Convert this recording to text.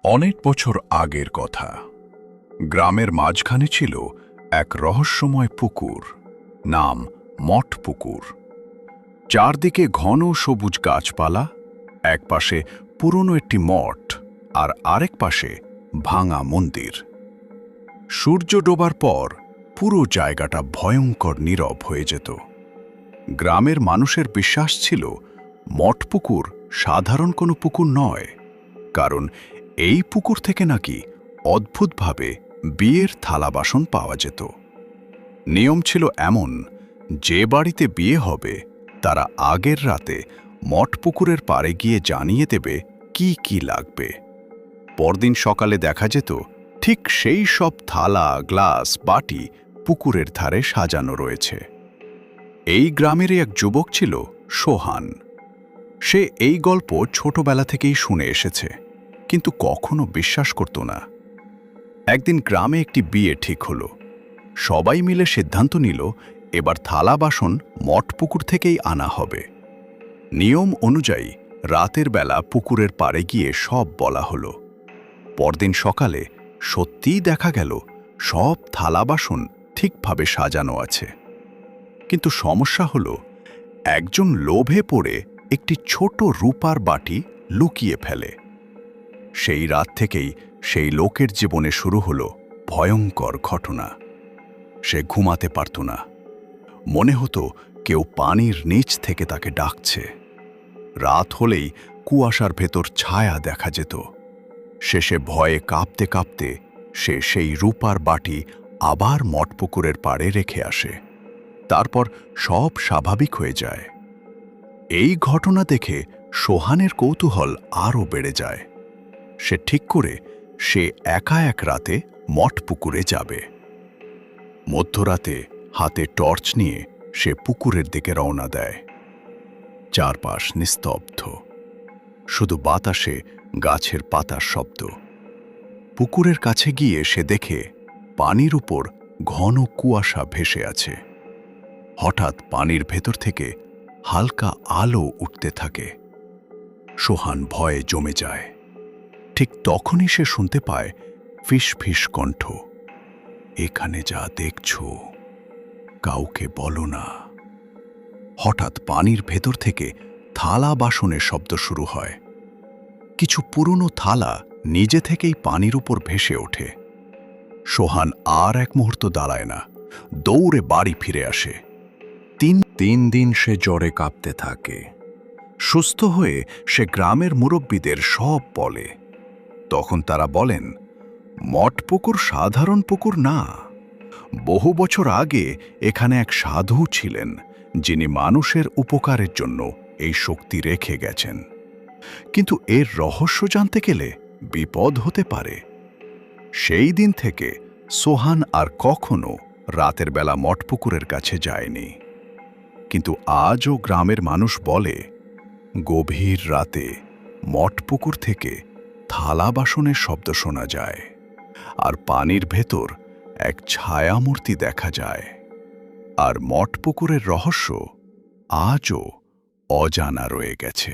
অনেক বছর আগের কথা। গ্রামের মাঝখানে ছিল এক রহস্যময় পুকুর, নাম মঠ পুকুর। চারদিকে ঘন সবুজ গাছপালা, এক পাশে পুরনো একটি মঠ আর আরেক পাশে ভাঙা মন্দির। সূর্য ডোবার পর পুরো জায়গাটা ভয়ঙ্কর নীরব হয়ে যেত। গ্রামের মানুষের বিশ্বাস ছিল মঠ পুকুর সাধারণ কোনো পুকুর নয়, কারণ এই পুকুর থেকে নাকি অদ্ভুতভাবে বিয়ের থালা বাসন পাওয়া যেত। নিয়ম ছিল এমন, যে বাড়িতে বিয়ে হবে তারা আগের রাতে মঠ পুকুরের পাড়ে গিয়ে জানিয়ে দেবে কি কি লাগবে। পরদিন সকালে দেখা যেত ঠিক সেই সব থালা, গ্লাস, বাটি পুকুরের ধারে সাজানো রয়েছে। এই গ্রামেরই এক যুবক ছিল সোহান। সে এই গল্প ছোটবেলা থেকেই শুনে এসেছে, কিন্তু কখনো বিশ্বাস করত না। একদিন গ্রামে একটি বিয়ে ঠিক হলো। সবাই মিলে সিদ্ধান্ত নিল এবার থালা বাসন মঠ পুকুর থেকেই আনা হবে। নিয়ম অনুযায়ী রাতের বেলা পুকুরের পাড়ে গিয়ে সব বলা হলো। পরদিন সকালে সত্যিই দেখা গেল সব থালা বাসন ঠিকভাবে সাজানো আছে। কিন্তু সমস্যা হলো, একজন লোভে পড়ে একটি ছোট রূপার বাটি লুকিয়ে ফেলে। সেই রাত থেকেই সেই লোকের জীবনে শুরু হলো ভয়ঙ্কর ঘটনা। সে ঘুমাতে পারত না। মনে হতো কেউ পানির নিচ থেকে তাকে ডাকছে। রাত হলেই কুয়াশার ভেতর ছায়া দেখা যেত। শেষে ভয়ে কাঁপতে কাঁপতে সে সেই রূপার বাটি আবার মঠপুকুরের পাড়ে রেখে আসে। তারপর সব স্বাভাবিক হয়ে যায়। এই ঘটনা দেখে সোহানের কৌতূহল আরও বেড়ে যায়। সে ঠিক করে সে একা এক রাতে মঠপুকুরে যাবে। মধ্যরাতে হাতে টর্চ নিয়ে সে পুকুরের দিকে রওনা দেয়। চারপাশ নিস্তব্ধ, শুধু বাতাসে গাছের পাতার শব্দ। পুকুরের কাছে গিয়ে সে দেখে পানির উপর ঘন কুয়াশা ভেসে আছে। হঠাৎ পানির ভেতর থেকে হালকা আলো উঠতে থাকে। সোহান ভয়ে জমে যায়। ঠিক তখনই সে শুনতে পায় ফিস ফিস কণ্ঠ, এখানে যা দেখছো কাউকে বলো না। হঠাৎ পানির ভেতর থেকে থালা বাসনের শব্দ শুরু হয়। কিছু পুরনো থালা নিজে থেকেই পানির উপর ভেসে ওঠে। সোহান আর এক মুহূর্ত দাঁড়ায় না, দৌড়ে বাড়ি ফিরে আসে। তিন দিন সে জ্বরে কাঁপতে থাকে। সুস্থ হয়ে সে গ্রামের মুরব্বীদের সব বলে। তখন তারা বলেন, মঠ পুকুর সাধারণ পুকুর না। বহু বছর আগে এখানে এক সাধু ছিলেন, যিনি মানুষের উপকারের জন্য এই শক্তি রেখে গেছেন। কিন্তু এর রহস্য জানতে গেলে বিপদ হতে পারে। সেই দিন থেকে সোহান আর কখনো রাতের বেলা মঠপুকুরের কাছে যায়নি। কিন্তু আজও গ্রামের মানুষ বলে, গভীর রাতে মঠপুকুর থেকে থালা বাসনের শব্দ শোনা যায়, আর পানির ভেতর এক ছায়ামূর্তি দেখা যায়। আর মঠপুকুরের রহস্য আজও অজানা রয়ে গেছে।